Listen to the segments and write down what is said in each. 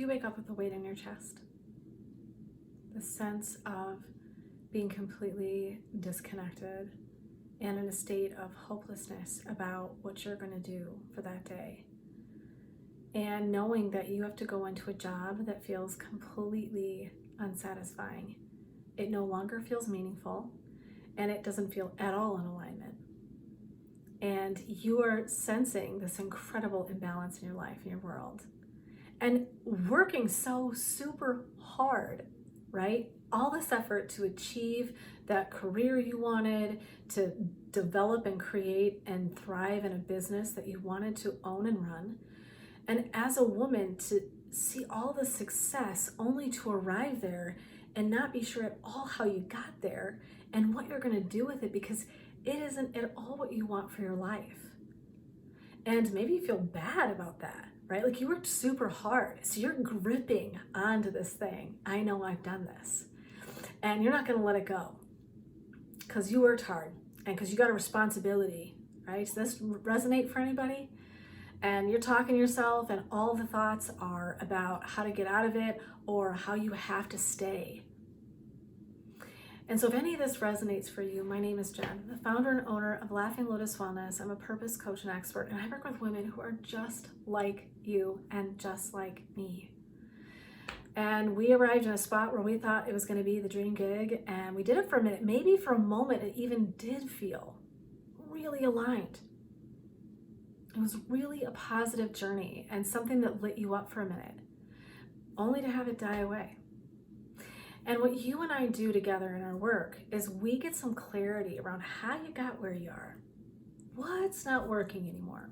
Do you wake up with a weight in your chest? The sense of being completely disconnected and in a state of hopelessness about what you're going to do for that day. And knowing that you have to go into a job that feels completely unsatisfying. It no longer feels meaningful, and it doesn't feel at all in alignment. And you are sensing this incredible imbalance in your life, in your world. And working so super hard, right? All this effort to achieve that career you wanted, to develop and create and thrive in a business that you wanted to own and run. And as a woman, to see all the success only to arrive there and not be sure at all how you got there and what you're going to do with it, because it isn't at all what you want for your life. And maybe you feel bad about that, right? Like you worked super hard, so you're gripping onto this thing. I know I've done this. And you're not going to let it go because you worked hard and because you got a responsibility, right? Does this resonate for anybody? And you're talking to yourself and all the thoughts are about how to get out of it or how you have to stay. And so if any of this resonates for you, my name is Jen, the founder and owner of Laughing Lotus Wellness. I'm a purpose coach and expert, and I work with women who are just like you and just like me. And we arrived in a spot where we thought it was going to be the dream gig, and we did it for a minute. Maybe for a moment it even did feel really aligned. It was really a positive journey and something that lit you up for a minute, only to have it die away. And what you and I do together in our work is we get some clarity around how you got where you are, what's not working anymore,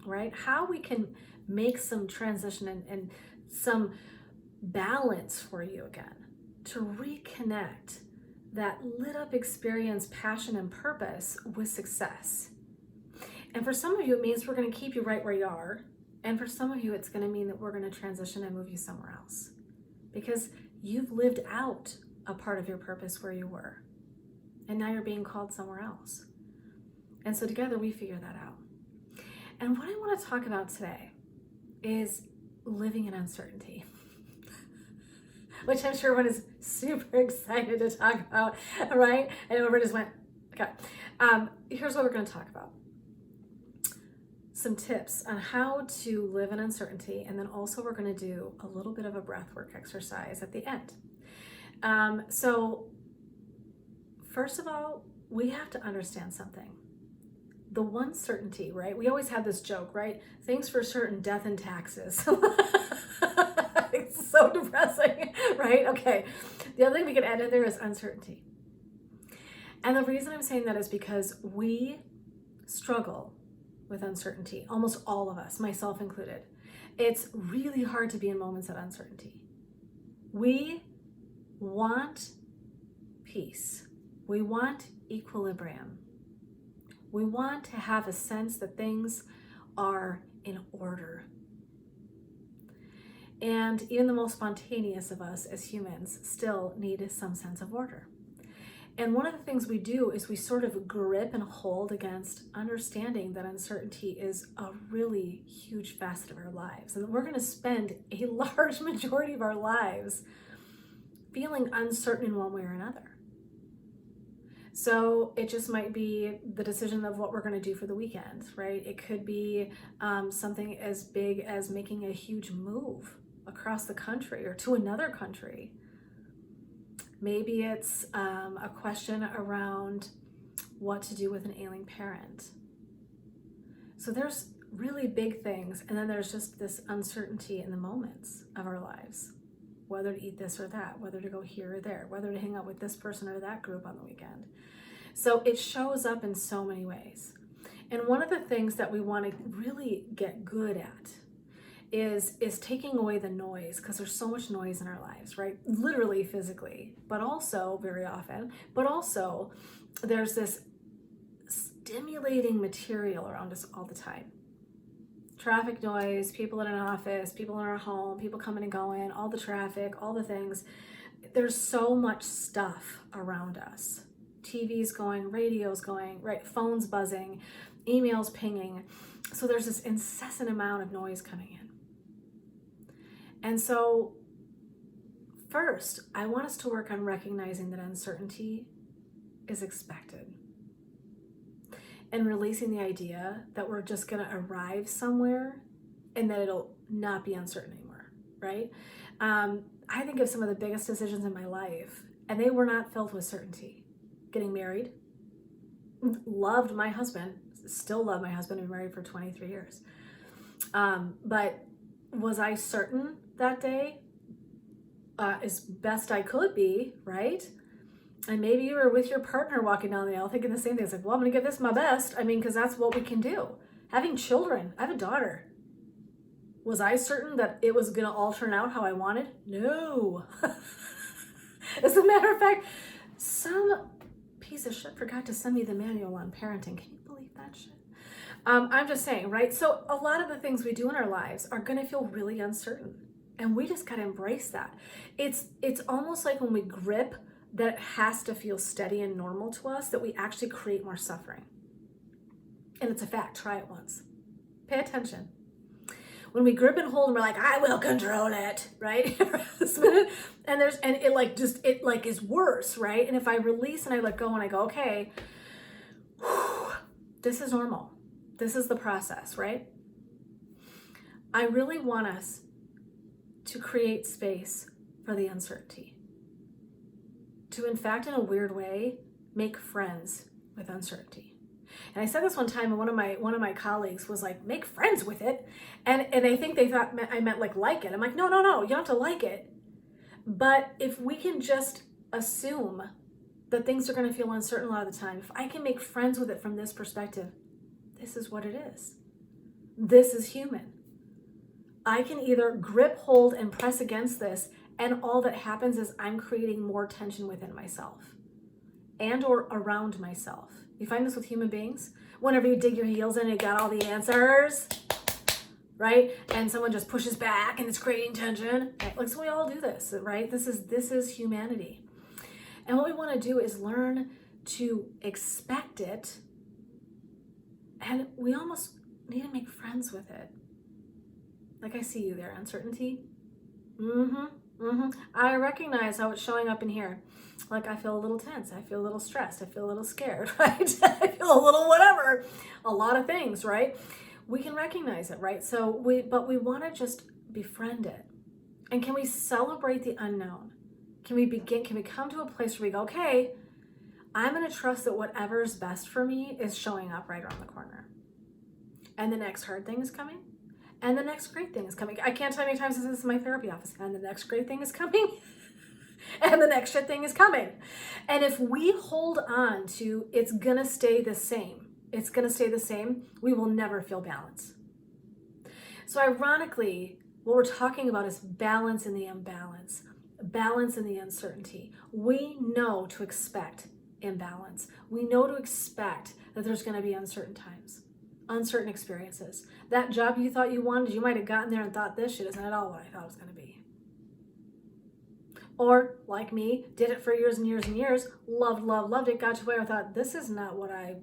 right? How we can make some transition and some balance for you again to reconnect that lit up experience, passion, and purpose with success. And for some of you, it means we're going to keep you right where you are. And for some of you, it's going to mean that we're going to transition and move you somewhere else because you've lived out a part of your purpose where you were. And now you're being called somewhere else. And so together we figure that out. And what I want to talk about today is living in uncertainty, which I'm sure everyone is super excited to talk about, right? And everyone just went, okay. Here's what we're going to talk about. Some tips on how to live in uncertainty, and then also we're going to do a little bit of a breathwork exercise at the end. So first of all, we have to understand something. The one certainty, right? We always have this joke, right? Things for certain, death and taxes. It's so depressing, right? Okay. The other thing we can add in there is uncertainty. And the reason I'm saying that is because we struggle with uncertainty, almost all of us, myself included. It's really hard to be in moments of uncertainty. We want peace. We want equilibrium. We want to have a sense that things are in order. And even the most spontaneous of us as humans still need some sense of order. And one of the things we do is we sort of grip and hold against understanding that uncertainty is a really huge facet of our lives. And we're going to spend a large majority of our lives feeling uncertain in one way or another. So it just might be the decision of what we're going to do for the weekend, right? It could be something as big as making a huge move across the country or to another country. Maybe it's a question around what to do with an ailing parent. So there's really big things, and then there's just this uncertainty in the moments of our lives, whether to eat this or that, whether to go here or there, whether to hang out with this person or that group on the weekend. So it shows up in so many ways. And one of the things that we want to really get good at is taking away the noise, because there's so much noise in our lives, right? Literally, physically, but also very often, but also there's this stimulating material around us all the time. Traffic noise, people in an office, people in our home, people coming and going, all the traffic, all the things. There's so much stuff around us. TV's going, radio's going, right? Phones buzzing, emails pinging. So there's this incessant amount of noise coming in. And so first, I want us to work on recognizing that uncertainty is expected and releasing the idea that we're just going to arrive somewhere and that it'll not be uncertain anymore, right? I think of some of the biggest decisions in my life, and they were not filled with certainty. Getting married, loved my husband, still love my husband, been married for 23 years. But was I certain that day? As best I could be, right? And maybe you were with your partner walking down the aisle thinking the same thing. It's like, well, I'm going to give this my best. I mean, because that's what we can do. Having children, I have a daughter. Was I certain that it was going to all turn out how I wanted? No. As a matter of fact, some piece of shit forgot to send me the manual on parenting. Can you believe that shit? I'm just saying, right? So a lot of the things we do in our lives are going to feel really uncertain. And we just got to embrace that. It's almost like when we grip that it has to feel steady and normal to us, that we actually create more suffering. And it's a fact. Try it once. Pay attention. When we grip and hold and we're like, I will control it, right? and it is worse, right? And if I release and I let go and I go, okay, this is normal. This is the process, right? I really want us to create space for the uncertainty. To, in fact, in a weird way, make friends with uncertainty. And I said this one time, and one of my colleagues was like, make friends with it. And I think they thought I meant like it. I'm like, no, you don't have to like it. But if we can just assume that things are going to feel uncertain a lot of the time, if I can make friends with it from this perspective, this is what it is. This is human. I can either grip, hold, and press against this, and all that happens is I'm creating more tension within myself and or around myself. You find this with human beings? Whenever you dig your heels in and you got all the answers, right? And someone just pushes back and it's creating tension. Like, so we all do this, right? This is humanity. And what we want to do is learn to expect it, and we almost need to make friends with it. Like, I see you there, uncertainty. I recognize how it's showing up in here. Like, I feel a little tense. I feel a little stressed. I feel a little scared, right? I feel a little whatever. A lot of things, right? We can recognize it, right? But we want to just befriend it. And can we celebrate the unknown? Can we come to a place where we go, okay, I'm going to trust that whatever is best for me is showing up right around the corner. And the next hard thing is coming. And the next great thing is coming. I can't tell you how many times this is my therapy office. And the next great thing is coming. And the next shit thing is coming. And if we hold on to it's going to stay the same, we will never feel balance. So ironically, what we're talking about is balance in the imbalance, balance in the uncertainty. We know to expect imbalance. We know to expect that there's going to be uncertain times, uncertain experiences. That job you thought you wanted, you might have gotten there and thought, this shit isn't at all what I thought it was going to be. Or, like me, did it for years and years and years, loved it, got to where I thought, this is not what I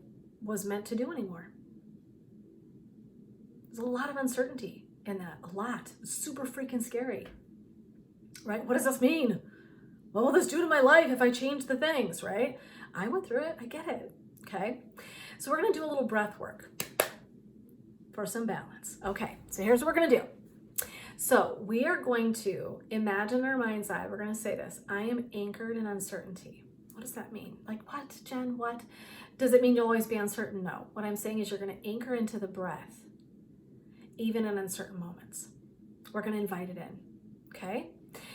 was meant to do anymore. There's a lot of uncertainty in that, a lot. It's super freaking scary, right? What does this mean? What will this do to my life if I change the things, right? I went through it, I get it, okay? So we're gonna do a little breath work for some balance. Okay, so here's what we're gonna do. So we are going to imagine in our mind's eye, we're going to say this, I am anchored in uncertainty. What does that mean? Like, what, Jen, what? Does it mean you'll always be uncertain? No. What I'm saying is you're going to anchor into the breath, even in uncertain moments. We're going to invite it in, okay?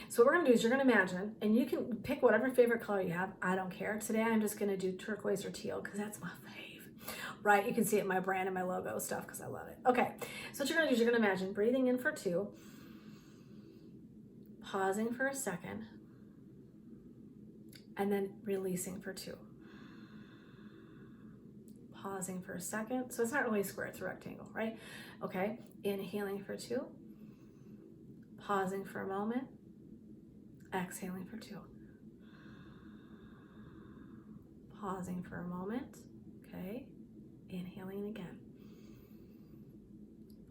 So what we're going to do is you're going to imagine, and you can pick whatever favorite color you have. I don't care. Today I'm just going to do turquoise or teal because that's my fave, right? You can see it in my brand and my logo stuff because I love it. Okay, so what you're going to do is you're going to imagine breathing in for 2, pausing for a second, and then releasing for 2. Pausing for a second. So it's not really a square, it's a rectangle, right? Okay, inhaling for 2, pausing for a moment, exhaling for 2. Pausing for a moment, okay, inhaling again.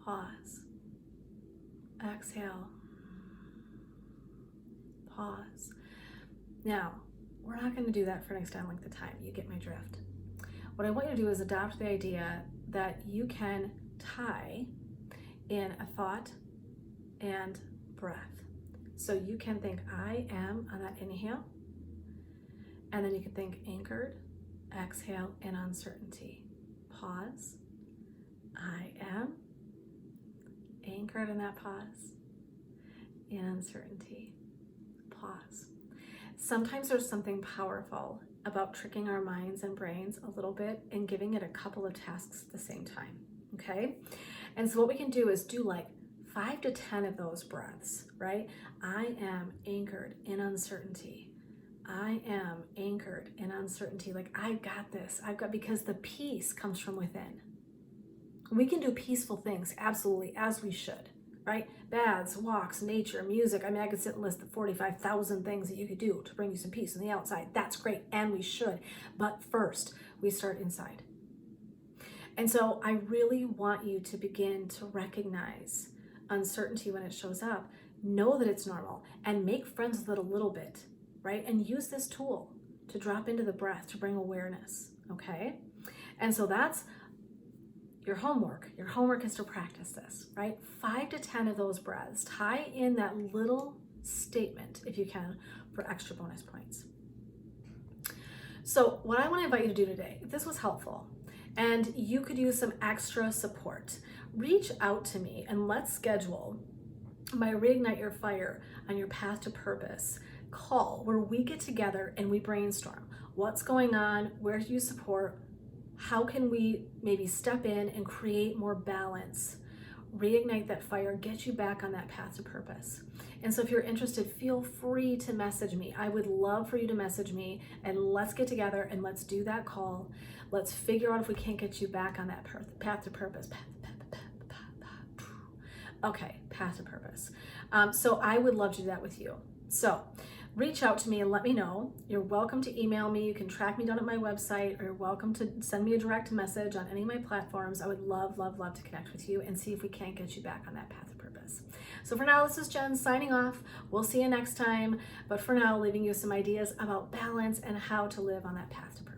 Pause, exhale, pause. Now, we're not going to do that for an extended length of time. You get my drift. What I want you to do is adopt the idea that you can tie in a thought and breath. So you can think, I am on that inhale, and then you can think anchored, exhale, and uncertainty. Pause. I am anchored in that pause, in uncertainty. Pause. Sometimes there's something powerful about tricking our minds and brains a little bit and giving it a couple of tasks at the same time, okay? And so what we can do is do like 5 to 10 of those breaths, right? I am anchored in uncertainty. I am anchored in uncertainty. Like, I've got this. Because the peace comes from within. We can do peaceful things, absolutely, as we should, right? Baths, walks, nature, music. I could sit and list the 45,000 things that you could do to bring you some peace on the outside. That's great, and we should. But first, we start inside. And so I really want you to begin to recognize uncertainty when it shows up. Know that it's normal and make friends with it a little bit, right? And use this tool to drop into the breath to bring awareness, okay? And so that's your homework. Your homework is to practice this, right? 5 to 10 of those breaths. Tie in that little statement, if you can, for extra bonus points. So what I want to invite you to do today, if this was helpful, and you could use some extra support, reach out to me and let's schedule my Reignite Your Fire on Your Path to Purpose call, where we get together and we brainstorm. What's going on? Where do you support? How can we maybe step in and create more balance? Reignite that fire, get you back on that path to purpose. And so if you're interested, feel free to message me. I would love for you to message me, and let's get together and let's do that call. Let's figure out if we can't get you back on that path to purpose. Okay, path to purpose. So I would love to do that with you. So reach out to me and let me know. You're welcome to email me. You can track me down at my website, or you're welcome to send me a direct message on any of my platforms. I would love, love, love to connect with you and see if we can't get you back on that path of purpose. So for now, this is Jen signing off. We'll see you next time. But for now, leaving you some ideas about balance and how to live on that path to purpose.